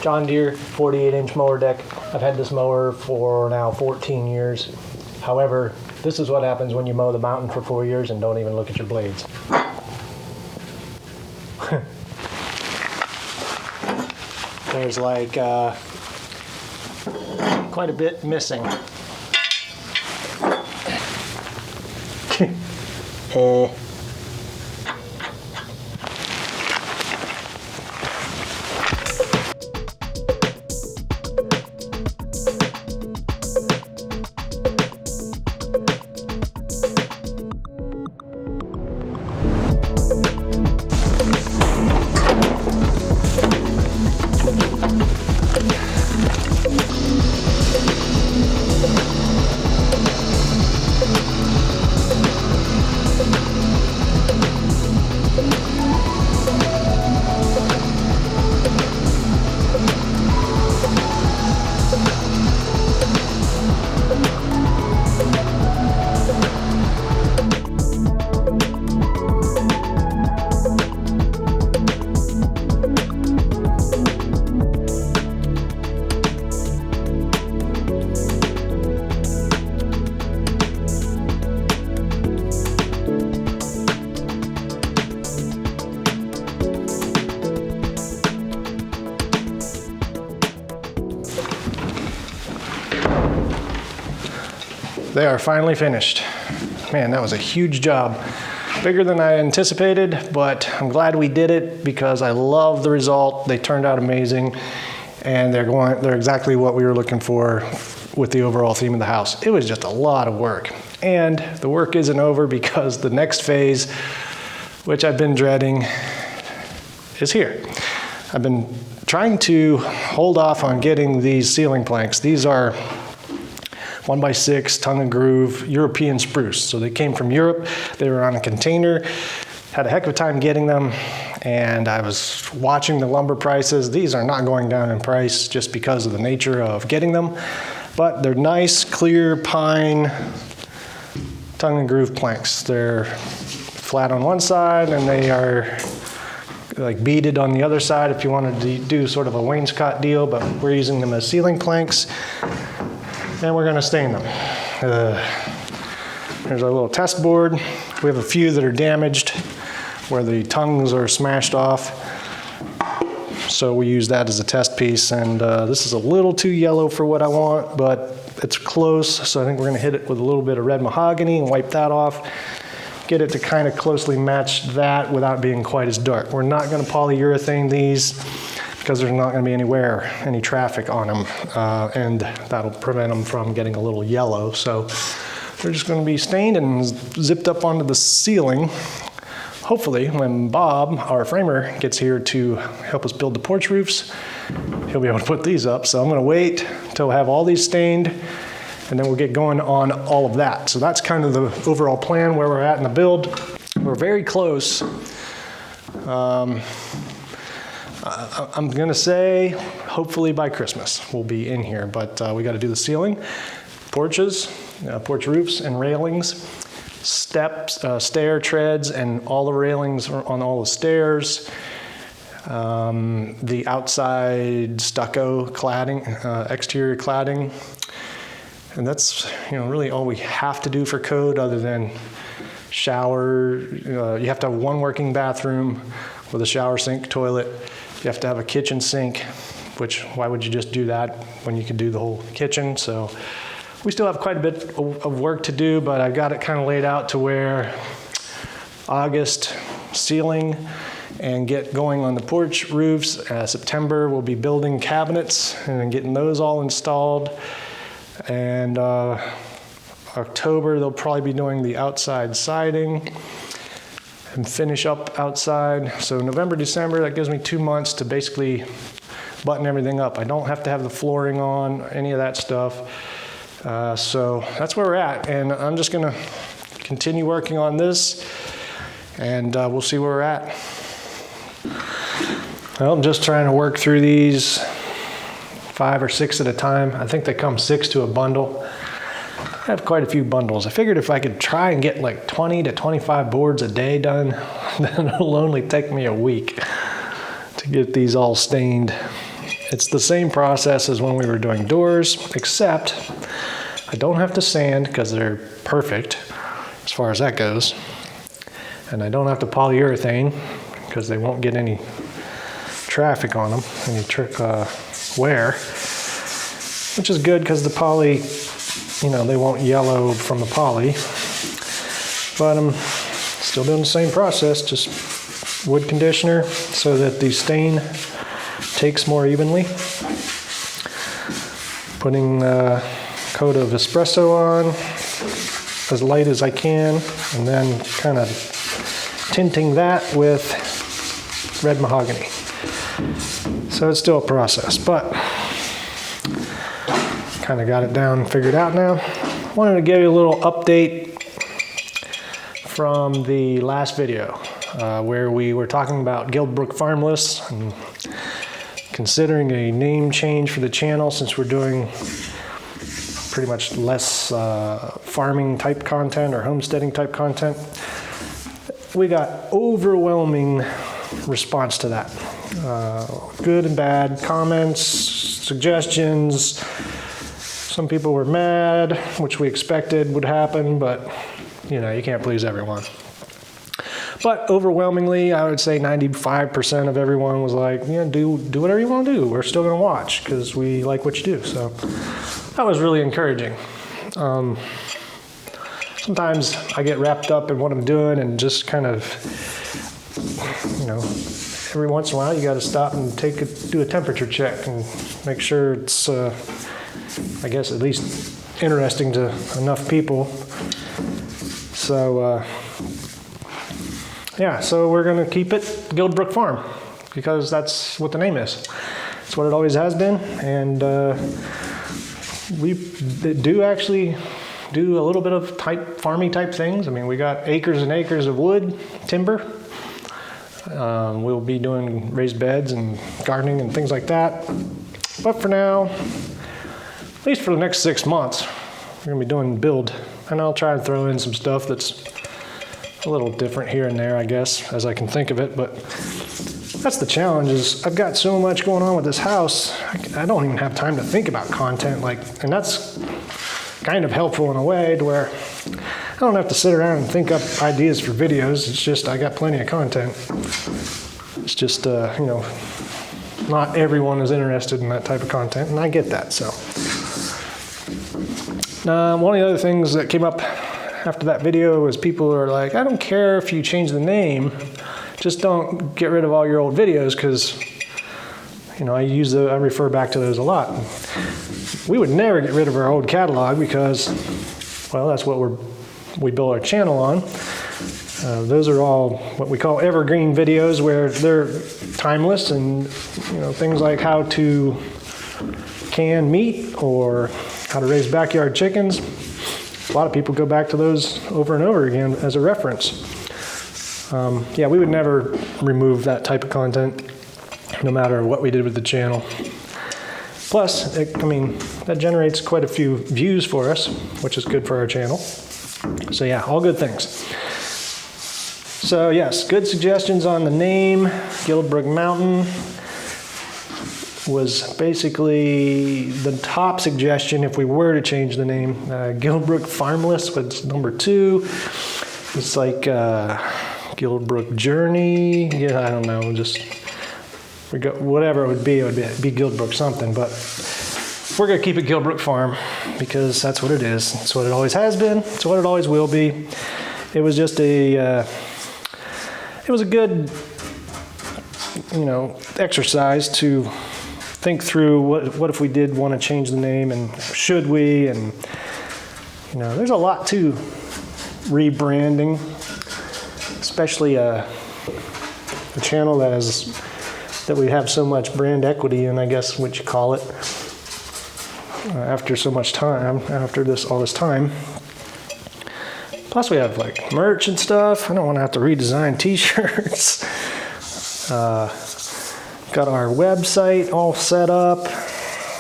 John Deere 48-inch mower deck. I've had this mower for now 14 years. However, this is what happens when you mow the mountain for 4 years and don't even look at your blades. There's like quite a bit missing. They are finally finished. Man, that was a huge job. Bigger than I anticipated, but I'm glad we did it because I love the result. They turned out amazing, and they're exactly what we were looking for with the overall theme of the house. It was just a lot of work. And the work isn't over because the next phase, which I've been dreading, is here. I've been trying to hold off on getting these ceiling planks. These are 1x6 tongue and groove European spruce. So they came from Europe. They were on a container. Had a heck of a time getting them. And I was watching the lumber prices. These are not going down in price just because of the nature of getting them. But they're nice, clear pine tongue and groove planks. They're flat on one side and they are like beaded on the other side if you wanted to do sort of a wainscot deal, but we're using them as ceiling planks. And we're gonna stain them. There's our little test board. We have a few that are damaged where the tongues are smashed off. So we use that as a test piece. And this is a little too yellow for what I want, but it's close. So I think we're gonna hit it with a little bit of red mahogany and wipe that off. Get it to kind of closely match that without being quite as dark. We're not gonna polyurethane these because there's not gonna be any traffic on them, and that'll prevent them from getting a little yellow. So they're just gonna be stained and zipped up onto the ceiling. Hopefully, when Bob, our framer, gets here to help us build the porch roofs, he'll be able to put these up. So I'm gonna wait till I have all these stained, and then we'll get going on all of that. So that's kind of the overall plan where we're at in the build. We're very close. I'm gonna say, hopefully by Christmas we'll be in here, but we gotta do the ceiling, porches, porch roofs and railings, steps, stair treads and all the railings on all the stairs, the outside stucco cladding, exterior cladding. And that's really all we have to do for code other than shower. You have to have one working bathroom with a shower, sink, toilet. You have to have a kitchen sink, which why would you just do that when you could do the whole kitchen? So we still have quite a bit of work to do, but I got it kind of laid out to where August ceiling and get going on the porch roofs. September we'll be building cabinets and then getting those all installed. And October they'll probably be doing the outside siding and finish up outside. So November, December, that gives me 2 months to basically button everything up. I don't have to have the flooring on, any of that stuff. So that's where we're at. And I'm just gonna continue working on this and we'll see where we're at. Well, I'm just trying to work through these 5 or 6 at a time. I think they come 6 to a bundle. I have quite a few bundles. I figured if I could try and get like 20 to 25 boards a day done, then it'll only take me a week to get these all stained. It's the same process as when we were doing doors, except I don't have to sand because they're perfect as far as that goes. And I don't have to polyurethane because they won't get any traffic on them, any wear, which is good because the poly, you know, they won't yellow from the poly. But I'm still doing the same process, just wood conditioner so that the stain takes more evenly. Putting a coat of espresso on, as light as I can, and then kind of tinting that with red mahogany. So it's still a process, but kind of got it down and figured out now. Wanted to give you a little update from the last video where we were talking about Guildbrook Farmless and considering a name change for the channel since we're doing pretty much less farming type content or homesteading type content. We got overwhelming response to that. Good and bad comments, suggestions. Some people were mad, which we expected would happen, but you know, you can't please everyone. But overwhelmingly, I would say 95% of everyone was like, yeah, do whatever you want to do. We're still going to watch because we like what you do. So that was really encouraging. Sometimes I get wrapped up in what I'm doing and just kind of, you know, every once in a while you got to stop and do a temperature check and make sure it's, I guess, at least interesting to enough people. So, yeah, so we're going to keep it Guildbrook Farm because that's what the name is. It's what it always has been. And we do actually do a little bit of farming type things. I mean, we got acres and acres of wood, timber. We'll be doing raised beds and gardening and things like that. But for now, at least for the next 6 months, we're gonna be doing build. And I'll try and throw in some stuff that's a little different here and there, I guess, as I can think of it. But that's the challenge is I've got so much going on with this house. I don't even have time to think about content and that's kind of helpful in a way to where I don't have to sit around and think up ideas for videos. It's just, I got plenty of content. It's just, you know, not everyone is interested in that type of content, and I get that, so. One of the other things that came up after that video was people are like, I don't care if you change the name, just don't get rid of all your old videos, because, you know, I refer back to those a lot. We would never get rid of our old catalog because, well, that's what we build our channel on. Those are all what we call evergreen videos, where they're timeless, and you know, things like how to can meat or how to raise backyard chickens. A lot of people go back to those over and over again as a reference. Yeah, we would never remove that type of content, no matter what we did with the channel. Plus, I mean, that generates quite a few views for us, which is good for our channel. So yeah, all good things. So yes, good suggestions on the name. Guildbrook Mountain was basically the top suggestion if we were to change the name. Guildbrook Farmless was number 2. It's like Guildbrook Journey. Yeah, I don't know, just we go whatever it would be Guildbrook something, but we're gonna keep it Guildbrook Farm because that's what it is. It's what it always has been. It's what it always will be. It was just it was a good, you know, exercise to think through what if we did want to change the name, and should we, and you know, there's a lot to rebranding, especially a channel that we have so much brand equity in, I guess what you call it, after so much time, after all this time. Plus we have like merch and stuff. I don't want to have to redesign t-shirts. Got our website all set up.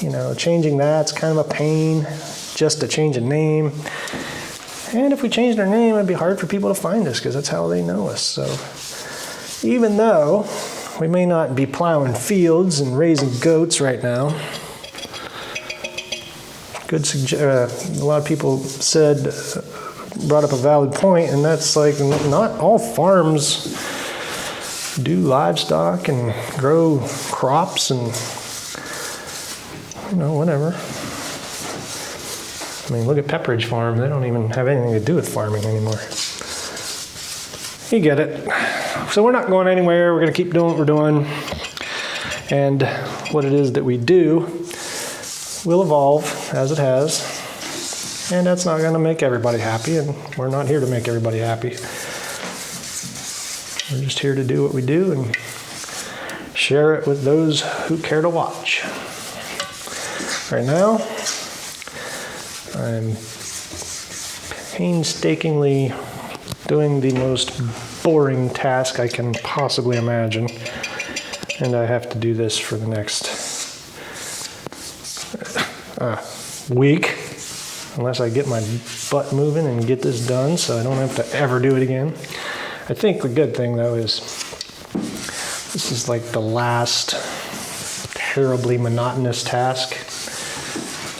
You know, changing that's kind of a pain just to change a name. And if we changed our name, it'd be hard for people to find us because that's how they know us. So even though we may not be plowing fields and raising goats right now. A lot of people brought up a valid point, and that's like, not all farms do livestock and grow crops and, whatever. I mean, look at Pepperidge Farm. They don't even have anything to do with farming anymore. You get it. So we're not going anywhere. We're going to keep doing what we're doing. And what it is that we do will evolve as it has. And that's not going to make everybody happy. And we're not here to make everybody happy. We're just here to do what we do and share it with those who care to watch. Right now, I'm painstakingly doing the most boring task I can possibly imagine. And I have to do this for the next week, unless I get my butt moving and get this done so I don't have to ever do it again. I think the good thing, though, is this is like the last terribly monotonous task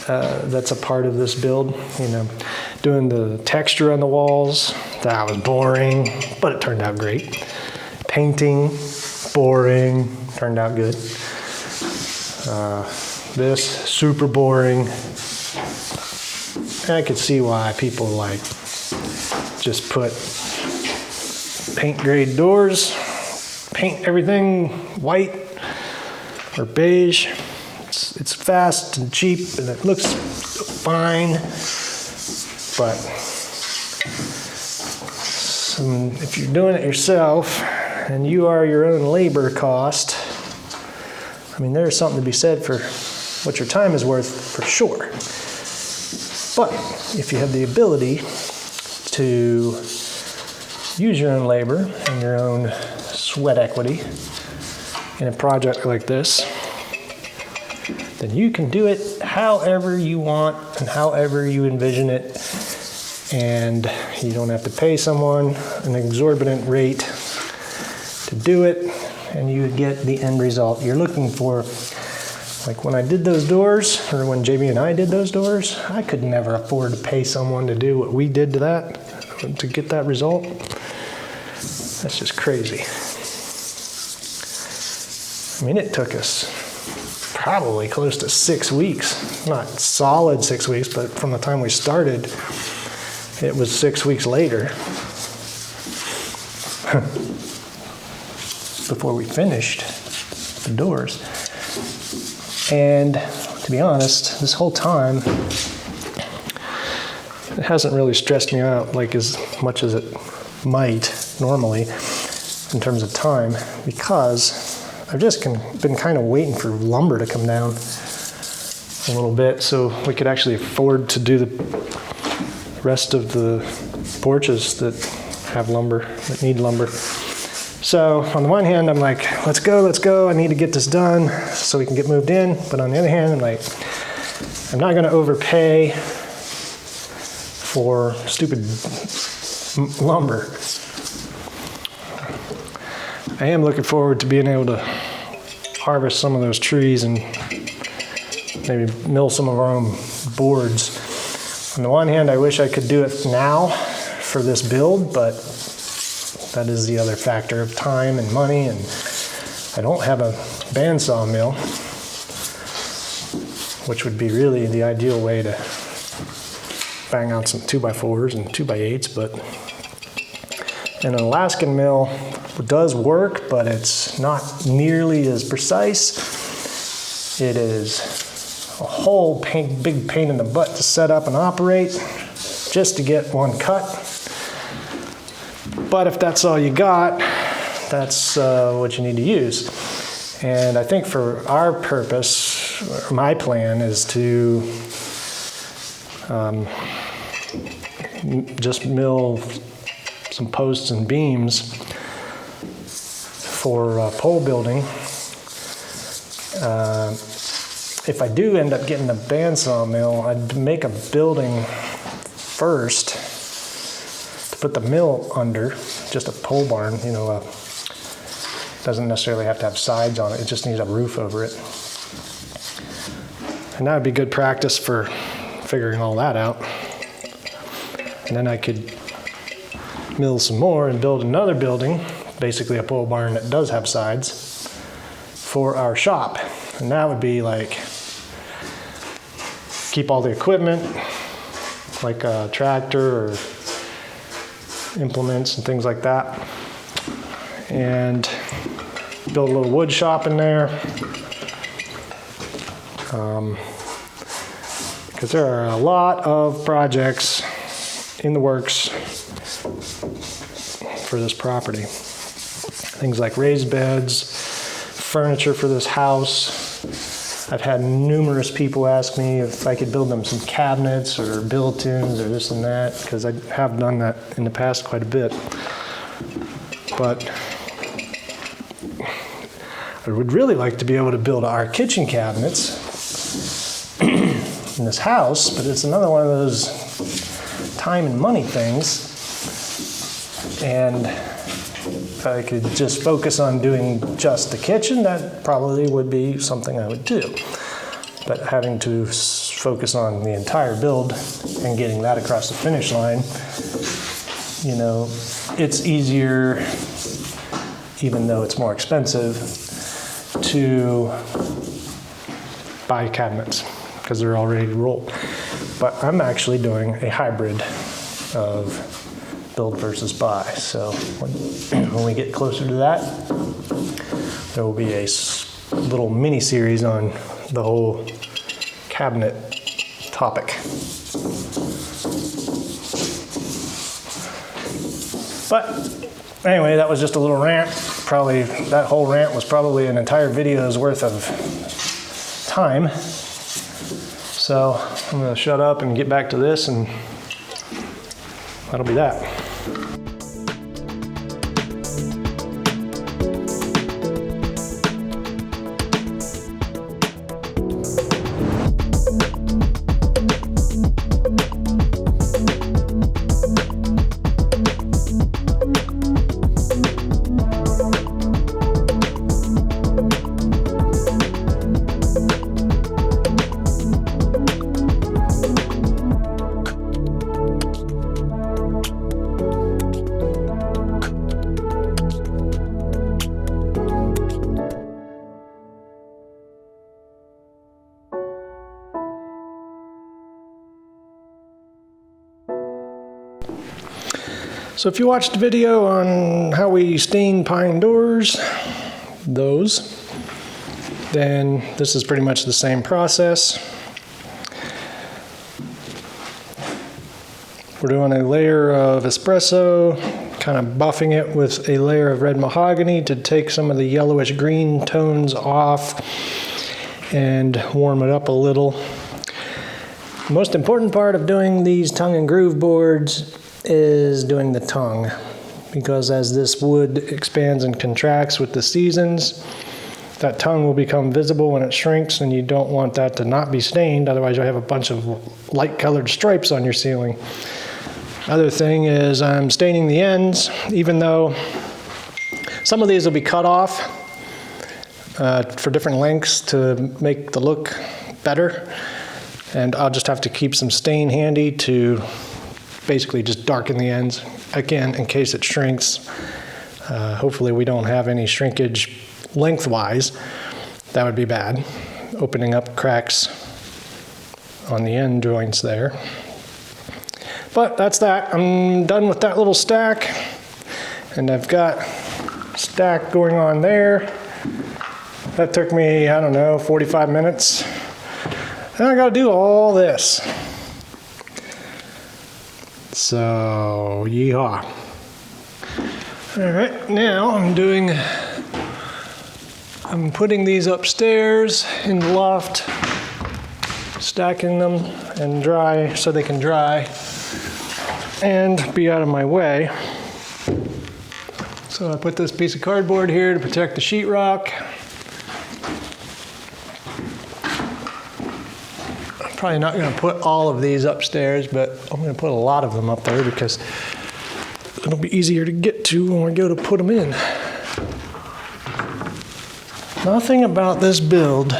that's a part of this build. Doing the texture on the walls, that was boring, but it turned out great. Painting, boring, turned out good. This, super boring. And I could see why people just put paint grade doors, paint everything white or beige. It's fast and cheap and it looks fine, but if you're doing it yourself and you are your own labor cost, I mean, there's something to be said for what your time is worth, for sure. But if you have the ability to use your own labor and your own sweat equity in a project like this, then you can do it however you want and however you envision it, and you don't have to pay someone an exorbitant rate to do it, and you get the end result you're looking for. Like when I did those doors, or when JB and I did those doors, I could never afford to pay someone to do what we did to that, to get that result. That's just crazy. I mean, it took us probably close to 6 weeks. Not solid 6 weeks, but from the time we started, it was 6 weeks later before we finished the doors. And to be honest, this whole time, it hasn't really stressed me out like as much as it might normally in terms of time, because I've just been kind of waiting for lumber to come down a little bit so we could actually afford to do the rest of the porches that have lumber, that need lumber. So on the one hand, I'm like, let's go. I need to get this done so we can get moved in. But on the other hand, I'm like, I'm not going to overpay for stupid lumber. I am looking forward to being able to harvest some of those trees and maybe mill some of our own boards. On the one hand, I wish I could do it now for this build, but that is the other factor of time and money, and I don't have a bandsaw mill, which would be really the ideal way to bang out some 2x4s and 2x8s, but an Alaskan mill does work, but it's not nearly as precise. It is a whole big pain in the butt to set up and operate just to get one cut. But if that's all you got, that's what you need to use. And I think for our purpose, my plan is to just mill some posts and beams for pole building. If I do end up getting a bandsaw mill, I'd make a building first to put the mill under, just a pole barn, Doesn't necessarily have to have sides on it, it just needs a roof over it. And that would be good practice for figuring all that out. And then I could mill some more and build another building, basically a pole barn that does have sides, for our shop. And that would be like, keep all the equipment, like a tractor or implements and things like that. And build a little wood shop in there. Because there are a lot of projects in the works for this property. Things like raised beds, furniture for this house. I've had numerous people ask me if I could build them some cabinets or built-ins or this and that, because I have done that in the past quite a bit. But I would really like to be able to build our kitchen cabinets in this house, but it's another one of those time and money things. And if I could just focus on doing just the kitchen, that probably would be something I would do. But having to focus on the entire build and getting that across the finish line, you know, it's easier, even though it's more expensive, to buy cabinets because they're all ready to roll. But I'm actually doing a hybrid of build versus buy. So when we get closer to that, there will be a little mini series on the whole cabinet topic. But anyway, that was just a little rant. Probably that whole rant was probably an entire video's worth of time. So I'm gonna shut up and get back to this, and that'll be that. So if you watched the video on how we stain pine doors, then this is pretty much the same process. We're doing a layer of espresso, kind of buffing it with a layer of red mahogany to take some of the yellowish green tones off and warm it up a little. The most important part of doing these tongue and groove boards is doing the tongue, because as this wood expands and contracts with the seasons, that tongue will become visible when it shrinks, and you don't want that to not be stained, otherwise you'll have a bunch of light colored stripes on your ceiling. Other thing is I'm staining the ends, even though some of these will be cut off for different lengths to make the look better, and I'll just have to keep some stain handy to basically just darken the ends, again, in case it shrinks. Hopefully we don't have any shrinkage lengthwise. That would be bad, opening up cracks on the end joints there. But that's that. I'm done with that little stack, and I've got a stack going on there. That took me, I don't know, 45 minutes. And I gotta do all this. So, yeehaw. All right, now I'm putting these upstairs in the loft, stacking them and dry so they can dry and be out of my way. So I put this piece of cardboard here to protect the sheetrock. I'm probably not going to put all of these upstairs, but I'm going to put a lot of them up there because it'll be easier to get to when we go to put them in. Nothing about this build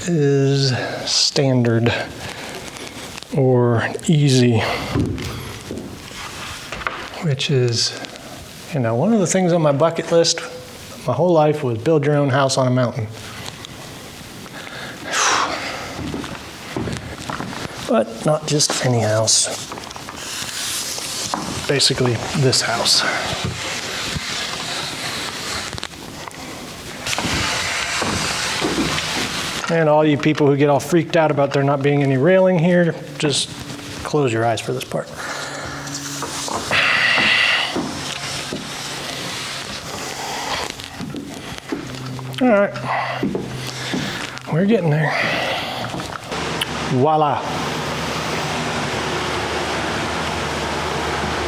is standard or easy, which is, you know, one of the things on my bucket list my whole life was build your own house on a mountain. But not just any house. Basically, this house. And all you people who get all freaked out about there not being any railing here, just close your eyes for this part. All right, we're getting there. Voila.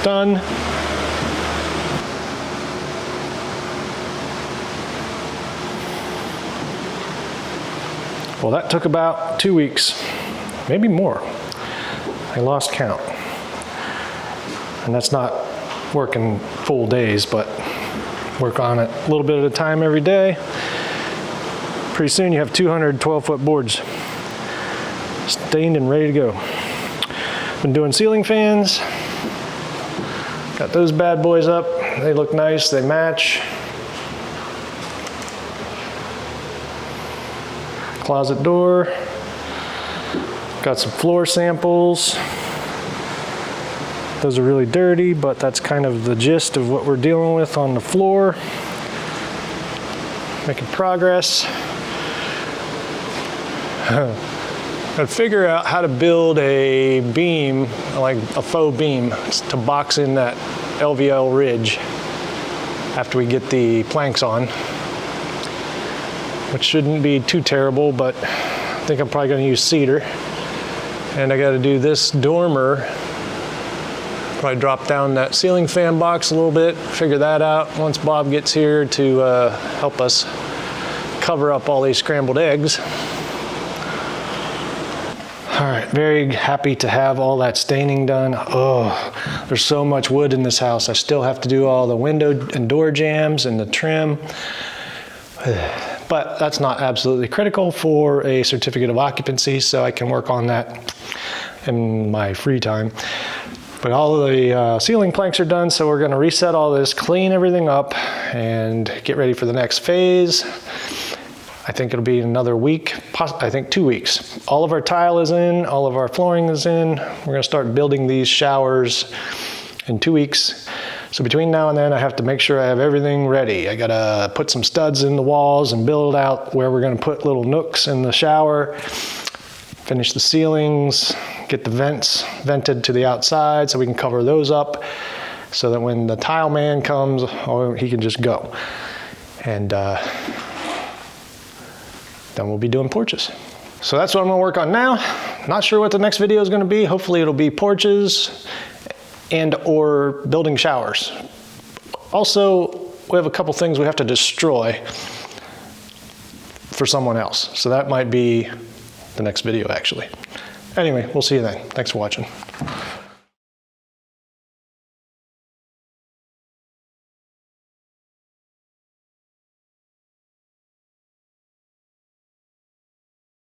Done. Well, that took about 2 weeks, maybe more. I lost count. And that's not working full days, but work on it a little bit at a time every day. Pretty soon you have 200 12-foot boards stained and ready to go. Been doing ceiling fans. Got those bad boys up. They look nice, they match. Closet door. Got some floor samples. Those are really dirty, but that's kind of the gist of what we're dealing with on the floor. Making progress. I'd figure out how to build a beam, like a faux beam, to box in that LVL ridge after we get the planks on, which shouldn't be too terrible, but I think I'm probably going to use cedar. And I got to do this dormer. Probably drop down that ceiling fan box a little bit, figure that out once Bob gets here to help us cover up all these scrambled eggs. All right, very happy to have all that staining done. Oh, there's so much wood in this house. I still have to do all the window and door jambs and the trim. But that's not absolutely critical for a certificate of occupancy, so I can work on that in my free time. But all of the ceiling planks are done, so we're gonna reset all this, clean everything up, and get ready for the next phase. I think it'll be another week, I think 2 weeks. All of our tile is in, all of our flooring is in. We're gonna start building these showers in 2 weeks. So between now and then, I have to make sure I have everything ready. I gotta put some studs in the walls and build out where we're gonna put little nooks in the shower, finish the ceilings, get the vents vented to the outside so we can cover those up so that when the tile man comes, oh, he can just go. And then we'll be doing porches. So that's what I'm gonna work on now. Not sure what the next video is gonna be. Hopefully it'll be porches and or building showers. Also, we have a couple things we have to destroy for someone else. So that might be the next video actually. Anyway, we'll see you then. Thanks for watching.